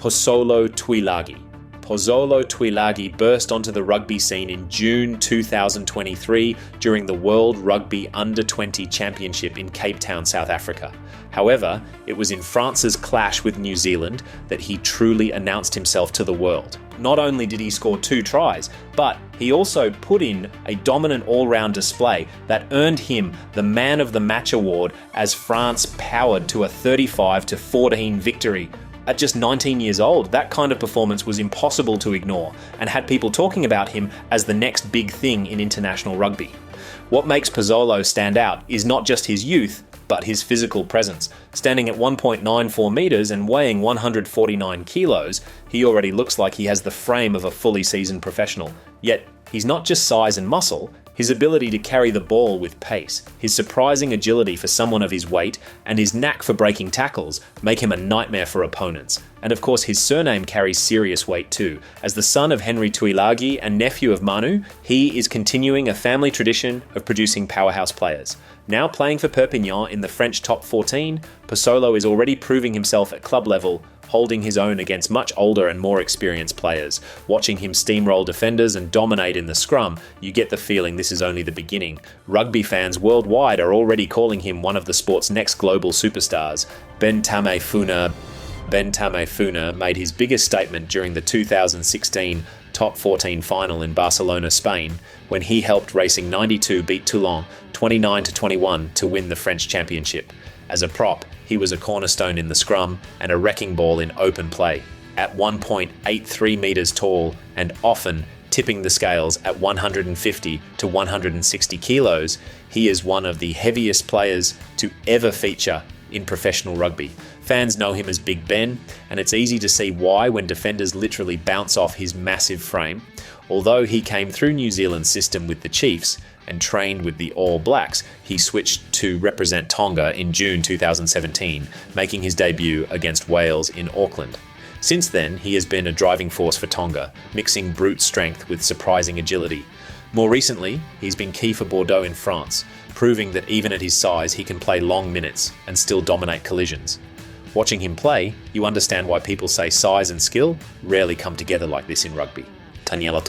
Pozzolo Tuilagi. Pozzolo Tuilagi burst onto the rugby scene in June 2023 during the World Rugby Under-20 Championship in Cape Town, South Africa. However, it was in France's clash with New Zealand that he truly announced himself to the world. Not only did he score 2 tries, but he also put in a dominant all-round display that earned him the Man of the Match award as France powered to a 35-14 victory. At just 19 years old, that kind of performance was impossible to ignore and had people talking about him as the next big thing in international rugby. What makes Pozzolo stand out is not just his youth, but his physical presence. Standing at 1.94 metres and weighing 149 kilos, he already looks like he has the frame of a fully seasoned professional. Yet, he's not just size and muscle. His ability to carry the ball with pace, his surprising agility for someone of his weight, and his knack for breaking tackles make him a nightmare for opponents. And of course, his surname carries serious weight too. As the son of Henry Tuilagi and nephew of Manu, he is continuing a family tradition of producing powerhouse players. Now playing for Perpignan in the French top 14, Pozzolo is already proving himself at club level, holding his own against much older and more experienced players. Watching him steamroll defenders and dominate in the scrum, you get the feeling this is only the beginning. Rugby fans worldwide are already calling him one of the sport's next global superstars. Ben Tamefuna made his biggest statement during the 2016 Top 14 final in Barcelona, Spain, when he helped Racing 92 beat Toulon 29-21 to win the French championship. As a prop, he was a cornerstone in the scrum and a wrecking ball in open play. At 1.83 metres tall and often tipping the scales at 150 to 160 kilos, he is one of the heaviest players to ever feature in professional rugby. Fans know him as Big Ben, and it's easy to see why when defenders literally bounce off his massive frame. Although he came through New Zealand's system with the Chiefs and trained with the All Blacks, he switched to represent Tonga in June 2017, making his debut against Wales in Auckland. Since then, he has been a driving force for Tonga, mixing brute strength with surprising agility. More recently, he's been key for Bordeaux in France, proving that even at his size, he can play long minutes and still dominate collisions. Watching him play, you understand why people say size and skill rarely come together like this in rugby. Taniela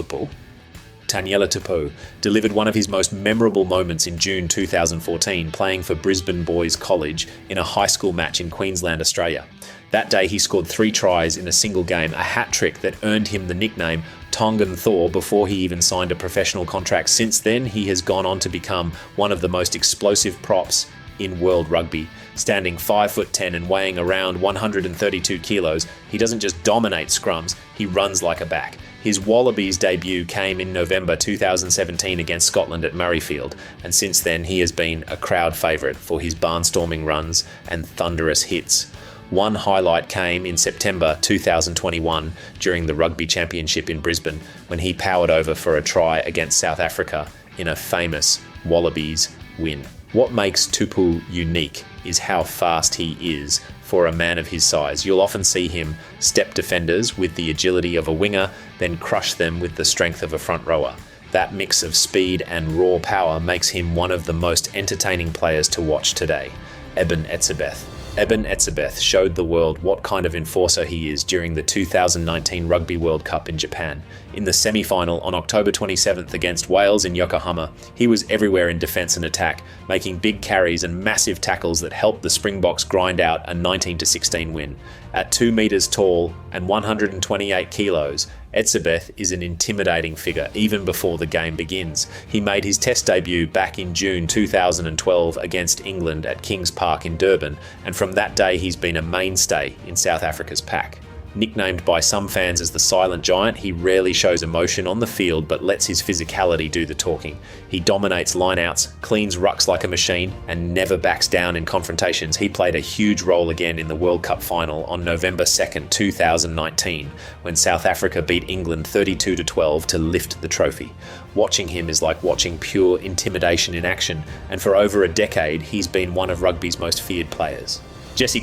Tupou delivered one of his most memorable moments in June 2014, playing for Brisbane Boys College in a high school match in Queensland, Australia. That day he scored 3 tries in a single game, a hat-trick that earned him the nickname Tongan Thor before he even signed a professional contract. Since then, he has gone on to become one of the most explosive props in world rugby. Standing 5'10" and weighing around 132 kilos, he doesn't just dominate scrums, he runs like a back. His Wallabies debut came in November 2017 against Scotland at Murrayfield, and since then he has been a crowd favourite for his barnstorming runs and thunderous hits. One highlight came in September 2021 during the Rugby Championship in Brisbane, when he powered over for a try against South Africa in a famous Wallabies win. What makes Tupou unique is how fast he is for a man of his size. You'll often see him step defenders with the agility of a winger, then crush them with the strength of a front rower. That mix of speed and raw power makes him one of the most entertaining players to watch today. Eben Etzebeth showed the world what kind of enforcer he is during the 2019 Rugby World Cup in Japan. In the semi-final on October 27th against Wales in Yokohama, he was everywhere in defence and attack, making big carries and massive tackles that helped the Springboks grind out a 19-16 win. At 2 metres tall and 128 kilos, Etzebeth is an intimidating figure even before the game begins. He made his Test debut back in June 2012 against England at Kings Park in Durban, and from that day he's been a mainstay in South Africa's pack. Nicknamed by some fans as the Silent Giant, he rarely shows emotion on the field but lets his physicality do the talking. He dominates lineouts, cleans rucks like a machine, and never backs down in confrontations. He played a huge role again in the World Cup final on November 2nd, 2019, when South Africa beat England 32-12 to lift the trophy. Watching him is like watching pure intimidation in action, and for over a decade, he's been one of rugby's most feared players. Jesse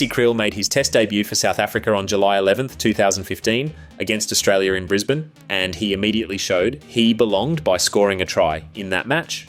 Kriel made his Test debut for South Africa on July 11th, 2015 against Australia in Brisbane, and he immediately showed he belonged by scoring a try in that match.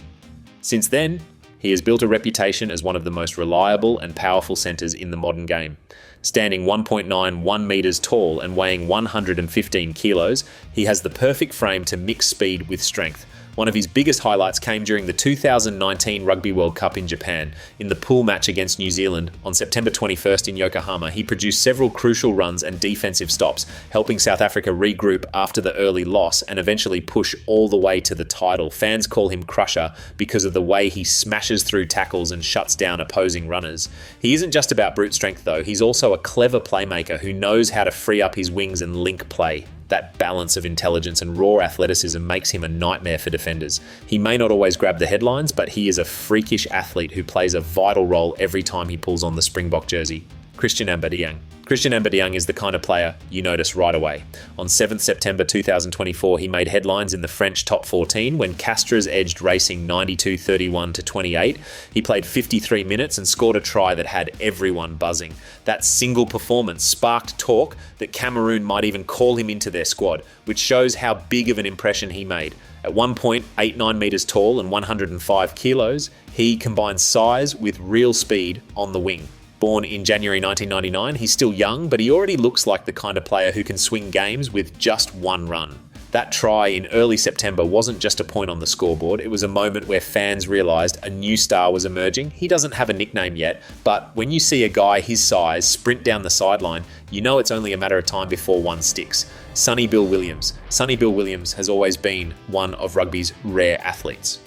Since then, he has built a reputation as one of the most reliable and powerful centres in the modern game. Standing 1.91 meters tall and weighing 115 kilos, he has the perfect frame to mix speed with strength. One of his biggest highlights came during the 2019 Rugby World Cup in Japan. In the pool match against New Zealand on September 21st in Yokohama, he produced several crucial runs and defensive stops, helping South Africa regroup after the early loss and eventually push all the way to the title. Fans call him Crusher because of the way he smashes through tackles and shuts down opposing runners. He isn't just about brute strength though, he's also a clever playmaker who knows how to free up his wings and link play. That balance of intelligence and raw athleticism makes him a nightmare for defenders. He may not always grab the headlines, but he is a freakish athlete who plays a vital role every time he pulls on the Springbok jersey. Christian Ambadiyang. Christian Ambadiyang is the kind of player you notice right away. On 7th September 2024, he made headlines in the French top 14 when Castres edged Racing 92-31 to 28. He played 53 minutes and scored a try that had everyone buzzing. That single performance sparked talk that Cameroon might even call him into their squad, which shows how big of an impression he made. At 1.89 meters tall and 105 kilos, he combines size with real speed on the wing. Born in January 1999, he's still young, but he already looks like the kind of player who can swing games with just one run. That try in early September wasn't just a point on the scoreboard, it was a moment where fans realised a new star was emerging. He doesn't have a nickname yet, but when you see a guy his size sprint down the sideline, you know it's only a matter of time before one sticks. Sonny Bill Williams. Sonny Bill Williams has always been one of rugby's rare athletes.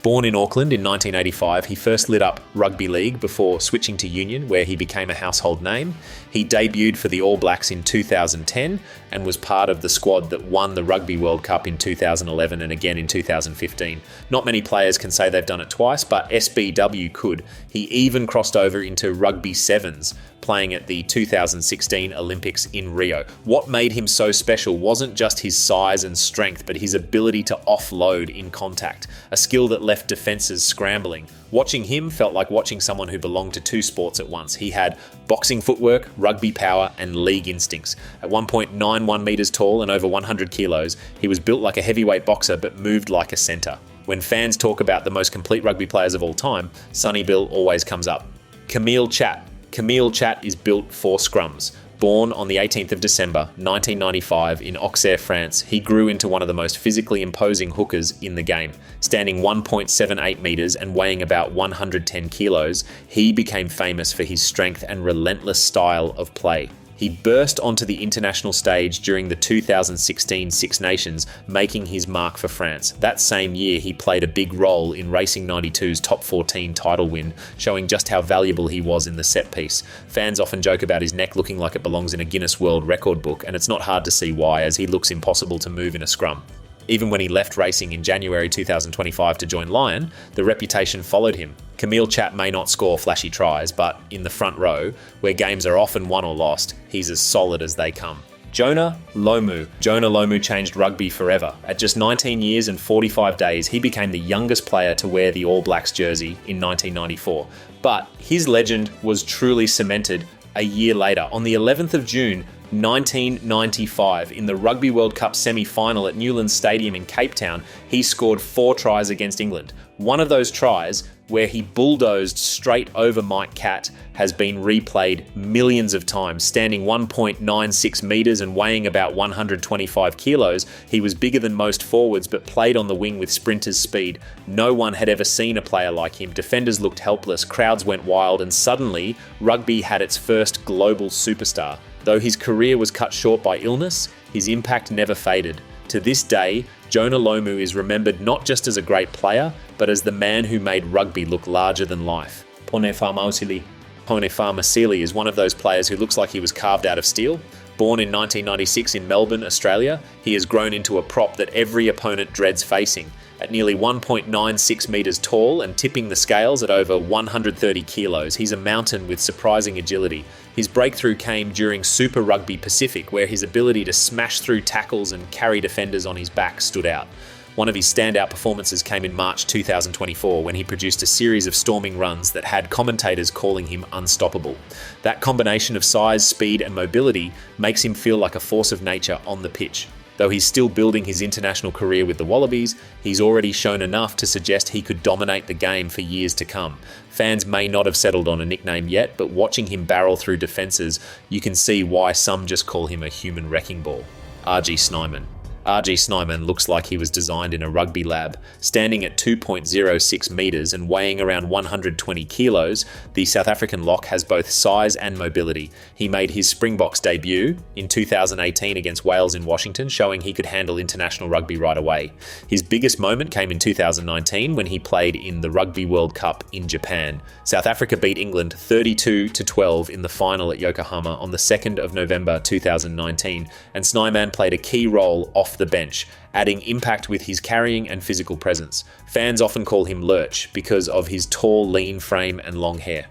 Born in Auckland in 1985, he first lit up rugby league before switching to union, where he became a household name. He debuted for the All Blacks in 2010 and was part of the squad that won the Rugby World Cup in 2011 and again in 2015. Not many players can say they've done it twice, but SBW could. He even crossed over into rugby sevens, playing at the 2016 Olympics in Rio. What made him so special wasn't just his size and strength, but his ability to offload in contact, a skill that left defences scrambling. Watching him felt like watching someone who belonged to two sports at once. He had boxing footwork, rugby power, and league instincts. At 1.91 meters tall and over 100 kilos, he was built like a heavyweight boxer but moved like a centre. When fans talk about the most complete rugby players of all time, Sonny Bill always comes up. Camille Chat. Camille Chat is built for scrums. Born on the 18th of December 1995 in Auxerre, France, he grew into one of the most physically imposing hookers in the game. Standing 1.78 meters and weighing about 110 kilos, he became famous for his strength and relentless style of play. He burst onto the international stage during the 2016 Six Nations, making his mark for France. That same year, he played a big role in Racing 92's top 14 title win, showing just how valuable he was in the set piece. Fans often joke about his neck looking like it belongs in a Guinness World Record book, and it's not hard to see why, as he looks impossible to move in a scrum. Even when he left racing in January 2025 to join Lion, the reputation followed him. Camille Chat may not score flashy tries, but in the front row, where games are often won or lost, he's as solid as they come. Jonah Lomu. Jonah Lomu changed rugby forever. At just 19 years and 45 days, he became the youngest player to wear the All Blacks jersey in 1994. But his legend was truly cemented a year later. On the 11th of June, 1995, in the Rugby World Cup semi-final at Newlands Stadium in Cape Town, he scored 4 tries against England. One of those tries, where he bulldozed straight over Mike Catt, has been replayed millions of times. Standing 1.96 metres and weighing about 125 kilos, he was bigger than most forwards but played on the wing with sprinter's speed. No one had ever seen a player like him. Defenders looked helpless, crowds went wild, and suddenly rugby had its first global superstar. Though his career was cut short by illness, his impact never faded. To this day, Jonah Lomu is remembered not just as a great player, but as the man who made rugby look larger than life. Pone Famausili is one of those players who looks like he was carved out of steel. Born in 1996 in Melbourne, Australia, he has grown into a prop that every opponent dreads facing. At nearly 1.96 metres tall and tipping the scales at over 130 kilos, he's a mountain with surprising agility. His breakthrough came during Super Rugby Pacific, where his ability to smash through tackles and carry defenders on his back stood out. One of his standout performances came in March 2024, when he produced a series of storming runs that had commentators calling him unstoppable. That combination of size, speed and mobility makes him feel like a force of nature on the pitch. Though he's still building his international career with the Wallabies, he's already shown enough to suggest he could dominate the game for years to come. Fans may not have settled on a nickname yet, but watching him barrel through defences, you can see why some just call him a human wrecking ball. RG Snyman. RG Snyman looks like he was designed in a rugby lab. Standing at 2.06 metres and weighing around 120 kilos, the South African lock has both size and mobility. He made his Springboks debut in 2018 against Wales in Washington, showing he could handle international rugby right away. His biggest moment came in 2019 when he played in the Rugby World Cup in Japan. South Africa beat England 32-12 in the final at Yokohama on the 2nd of November 2019, and Snyman played a key role off the bench, adding impact with his carrying and physical presence. Fans often call him Lurch because of his tall, lean frame and long hair.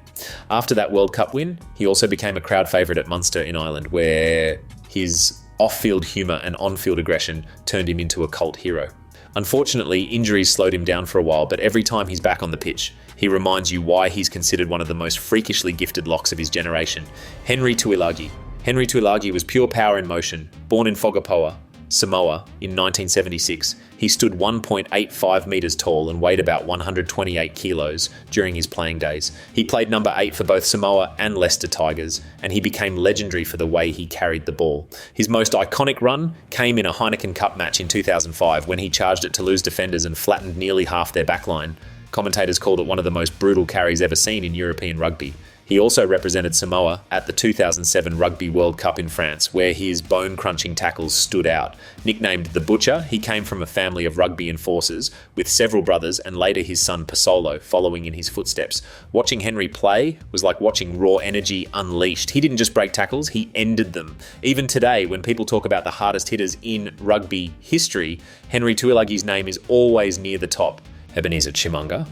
After that World Cup win, he also became a crowd favourite at Munster in Ireland, where his off-field humour and on-field aggression turned him into a cult hero. Unfortunately, injuries slowed him down for a while, but every time he's back on the pitch, he reminds you why he's considered one of the most freakishly gifted locks of his generation. Henry Tuilagi. Henry Tuilagi was pure power in motion. Born in Whakapoa, Samoa in 1976, he stood 1.85 metres tall and weighed about 128 kilos during his playing days. He played number 8 for both Samoa and Leicester Tigers, and he became legendary for the way he carried the ball. His most iconic run came in a Heineken Cup match in 2005 when he charged at Toulouse defenders and flattened nearly half their backline. Commentators called it one of the most brutal carries ever seen in European rugby. He also represented Samoa at the 2007 Rugby World Cup in France, where his bone-crunching tackles stood out. Nicknamed the Butcher, he came from a family of rugby enforcers, with several brothers and later his son Pasolo following in his footsteps. Watching Henry play was like watching raw energy unleashed. He didn't just break tackles, he ended them. Even today, when people talk about the hardest hitters in rugby history, Henry Tuilagi's name is always near the top. Ebenezer Chimanga.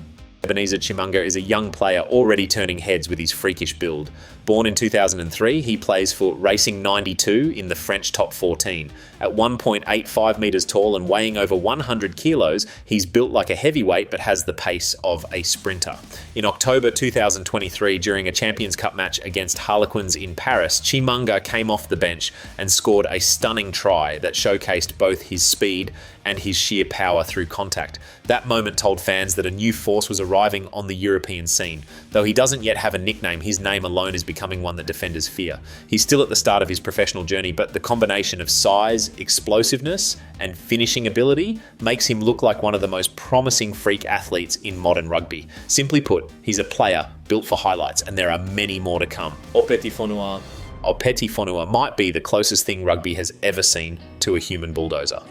Ebenezer Chimanga is a young player already turning heads with his freakish build. Born in 2003, he plays for Racing 92 in the French top 14. At 1.85 metres tall and weighing over 100 kilos, he's built like a heavyweight but has the pace of a sprinter. In October 2023, during a Champions Cup match against Harlequins in Paris, Chimanga came off the bench and scored a stunning try that showcased both his speed and his sheer power through contact. That moment told fans that a new force was arriving on the European scene. Though he doesn't yet have a nickname, his name alone is becoming one that defenders fear. He's still at the start of his professional journey, but the combination of size, explosiveness, and finishing ability makes him look like one of the most promising freak athletes in modern rugby. Simply put, he's a player built for highlights, and there are many more to come. Opeti Fonua might be the closest thing rugby has ever seen to a human bulldozer.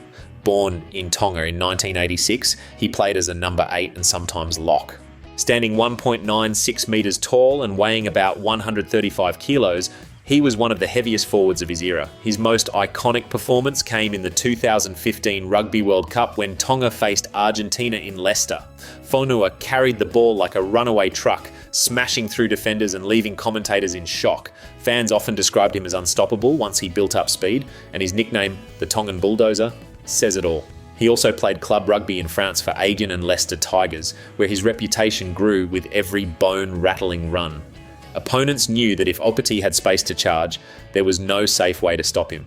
Born in Tonga in 1986, he played as a number 8 and sometimes lock. Standing 1.96 metres tall and weighing about 135 kilos, he was one of the heaviest forwards of his era. His most iconic performance came in the 2015 Rugby World Cup when Tonga faced Argentina in Leicester. Fonua carried the ball like a runaway truck, smashing through defenders and leaving commentators in shock. Fans often described him as unstoppable once he built up speed, and his nickname, the Tongan Bulldozer, says it all. He also played club rugby in France for Agen and Leicester Tigers, where his reputation grew with every bone-rattling run. Opponents knew that if Opeti had space to charge, there was no safe way to stop him.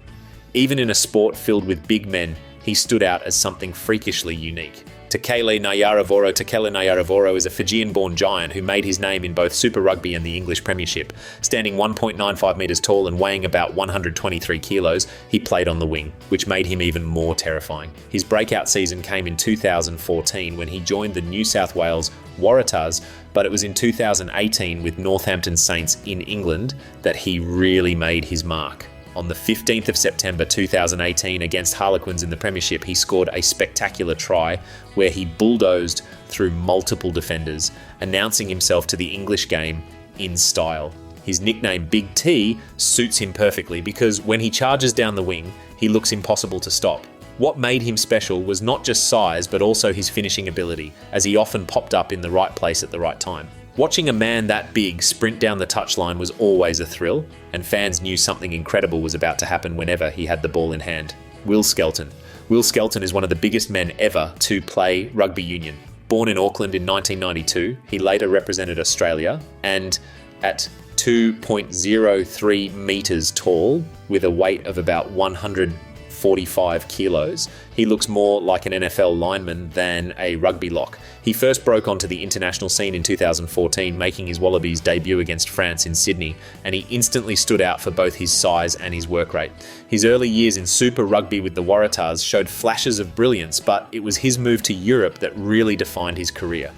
Even in a sport filled with big men, he stood out as something freakishly unique. Tekele Nayaravoro is a Fijian-born giant who made his name in both Super Rugby and the English Premiership. Standing 1.95 metres tall and weighing about 123 kilos, he played on the wing, which made him even more terrifying. His breakout season came in 2014 when he joined the New South Wales Waratahs, but it was in 2018 with Northampton Saints in England that he really made his mark. On the 15th of September 2018 against Harlequins in the Premiership, he scored a spectacular try where he bulldozed through multiple defenders, announcing himself to the English game in style. His nickname Big T suits him perfectly because when he charges down the wing, he looks impossible to stop. What made him special was not just size but also his finishing ability, as he often popped up in the right place at the right time. Watching a man that big sprint down the touchline was always a thrill, and fans knew something incredible was about to happen whenever he had the ball in hand. Will Skelton. Will Skelton is one of the biggest men ever to play rugby union. Born in Auckland in 1992, he later represented Australia, and at 2.03 metres tall, with a weight of about 140 45 kilos. He looks more like an NFL lineman than a rugby lock. He first broke onto the international scene in 2014, making his Wallabies debut against France in Sydney, and he instantly stood out for both his size and his work rate. His early years in Super Rugby with the Waratahs showed flashes of brilliance, but it was his move to Europe that really defined his career.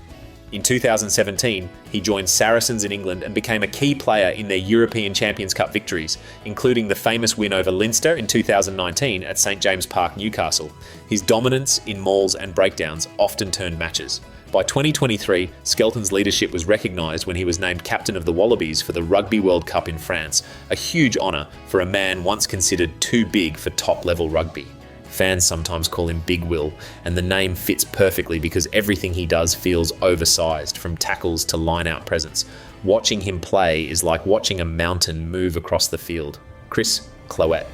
In 2017, he joined Saracens in England and became a key player in their European Champions Cup victories, including the famous win over Leinster in 2019 at St James Park, Newcastle. His dominance in mauls and breakdowns often turned matches. By 2023, Skelton's leadership was recognised when he was named captain of the Wallabies for the Rugby World Cup in France, a huge honour for a man once considered too big for top-level rugby. Fans sometimes call him Big Will, and the name fits perfectly because everything he does feels oversized, from tackles to line-out presence. Watching him play is like watching a mountain move across the field. Chris Cloete.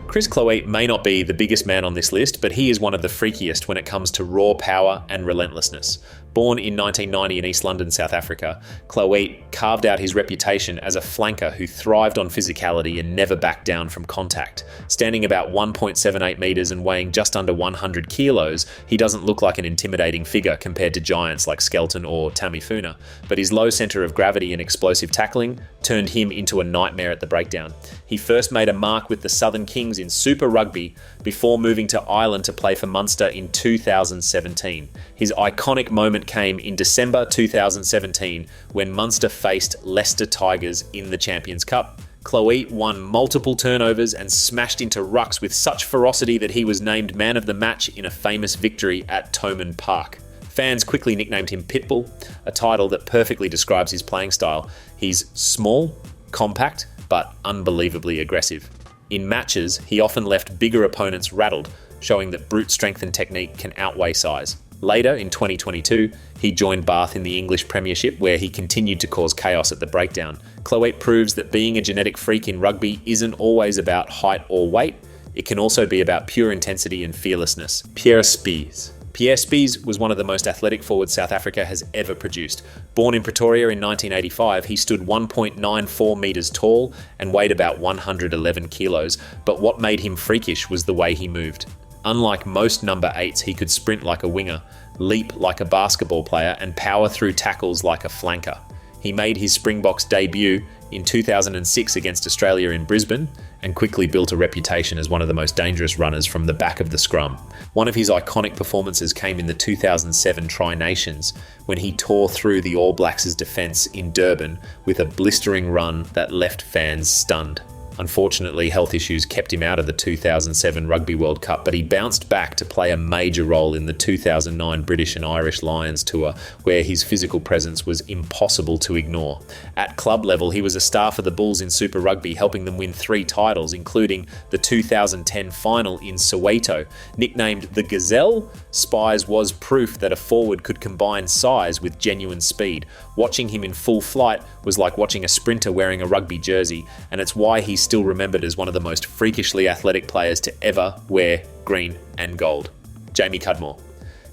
Chris Cloete may not be the biggest man on this list, but he is one of the freakiest when it comes to raw power and relentlessness. Born in 1990 in East London, South Africa, Cloete carved out his reputation as a flanker who thrived on physicality and never backed down from contact. Standing about 1.78 metres and weighing just under 100 kilos, he doesn't look like an intimidating figure compared to giants like Skelton or Tamifuna, but his low centre of gravity and explosive tackling turned him into a nightmare at the breakdown. He first made a mark with the Southern Kings in Super Rugby before moving to Ireland to play for Munster in 2017. His iconic moment came in December 2017 when Munster faced Leicester Tigers in the Champions Cup. Cloete won multiple turnovers and smashed into rucks with such ferocity that he was named man of the match in a famous victory at Thomond Park. Fans quickly nicknamed him Pitbull, a title that perfectly describes his playing style. He's small, compact, but unbelievably aggressive. In matches, he often left bigger opponents rattled, showing that brute strength and technique can outweigh size. Later, in 2022, he joined Bath in the English Premiership, where he continued to cause chaos at the breakdown. Cloete proves that being a genetic freak in rugby isn't always about height or weight. It can also be about pure intensity and fearlessness. Pierre Spies. Pierre Spies was one of the most athletic forwards South Africa has ever produced. Born in Pretoria in 1985, he stood 1.94 metres tall and weighed about 111 kilos, but what made him freakish was the way he moved. Unlike most number 8s, he could sprint like a winger, leap like a basketball player, and power through tackles like a flanker. He made his Springboks debut in 2006 against Australia in Brisbane and quickly built a reputation as one of the most dangerous runners from the back of the scrum. One of his iconic performances came in the 2007 Tri-Nations when he tore through the All Blacks' defence in Durban with a blistering run that left fans stunned. Unfortunately, health issues kept him out of the 2007 Rugby World Cup, but he bounced back to play a major role in the 2009 British and Irish Lions tour, where his physical presence was impossible to ignore. At club level, he was a star for the Bulls in Super Rugby, helping them win 3 titles, including the 2010 final in Soweto. Nicknamed the Gazelle, Spies was proof that a forward could combine size with genuine speed. Watching him in full flight was like watching a sprinter wearing a rugby jersey, and it's why he's still remembered as one of the most freakishly athletic players to ever wear green and gold. Jamie Cudmore.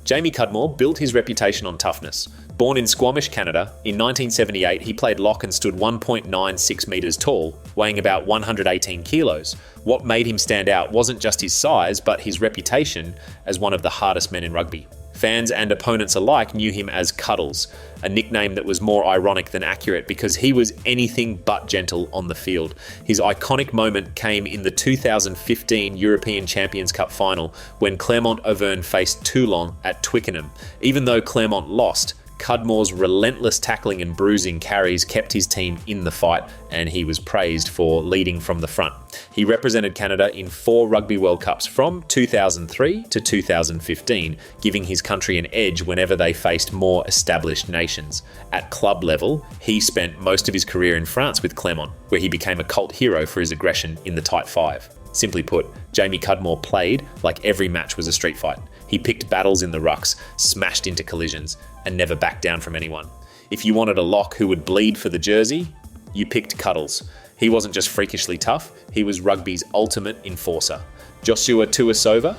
Jamie Cudmore built his reputation on toughness. Born in Squamish, Canada, in 1978 he played lock and stood 1.96 metres tall, weighing about 118 kilos. What made him stand out wasn't just his size, but his reputation as one of the hardest men in rugby. Fans and opponents alike knew him as Cuddles, a nickname that was more ironic than accurate because he was anything but gentle on the field. His iconic moment came in the 2015 European Champions Cup final when Clermont-Auvergne faced Toulon at Twickenham. Even though Clermont lost, Cudmore's relentless tackling and bruising carries kept his team in the fight, and he was praised for leading from the front. He represented Canada in 4 Rugby World Cups from 2003 to 2015, giving his country an edge whenever they faced more established nations. At club level, he spent most of his career in France with Clermont, where he became a cult hero for his aggression in the tight 5. Simply put, Jamie Cudmore played like every match was a street fight. He picked battles in the rucks, smashed into collisions, and never backed down from anyone. If you wanted a lock who would bleed for the jersey, you picked Cuddles. He wasn't just freakishly tough, he was rugby's ultimate enforcer. Joshua Tuisova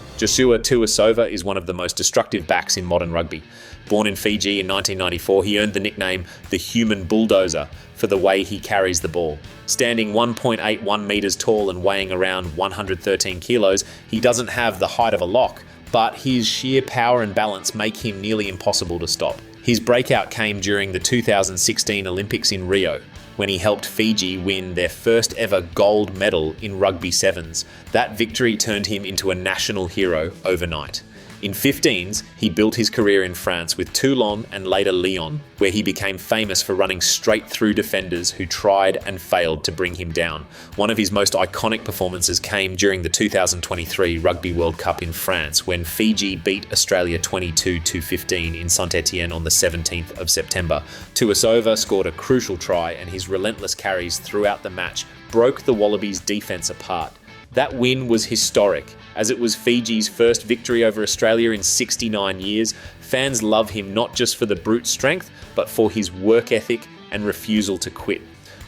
is one of the most destructive backs in modern rugby. Born in Fiji in 1994, he earned the nickname the Human Bulldozer for the way he carries the ball. Standing 1.81 metres tall and weighing around 113 kilos, he doesn't have the height of a lock, but his sheer power and balance make him nearly impossible to stop. His breakout came during the 2016 Olympics in Rio, when he helped Fiji win their first ever gold medal in rugby sevens. That victory turned him into a national hero overnight. In 15s, he built his career in France with Toulon and later Lyon, where he became famous for running straight through defenders who tried and failed to bring him down. One of his most iconic performances came during the 2023 Rugby World Cup in France, when Fiji beat Australia 22-15 in Saint-Etienne on the 17th of September. Tuisova scored a crucial try, and his relentless carries throughout the match broke the Wallabies' defence apart. That win was historic, as it was Fiji's first victory over Australia in 69 years. Fans love him not just for the brute strength, but for his work ethic and refusal to quit.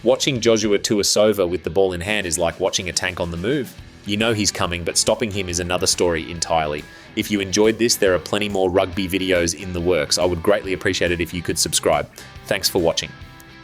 Watching Joshua Tuisova with the ball in hand is like watching a tank on the move. You know he's coming, but stopping him is another story entirely. If you enjoyed this, there are plenty more rugby videos in the works. I would greatly appreciate it if you could subscribe. Thanks for watching.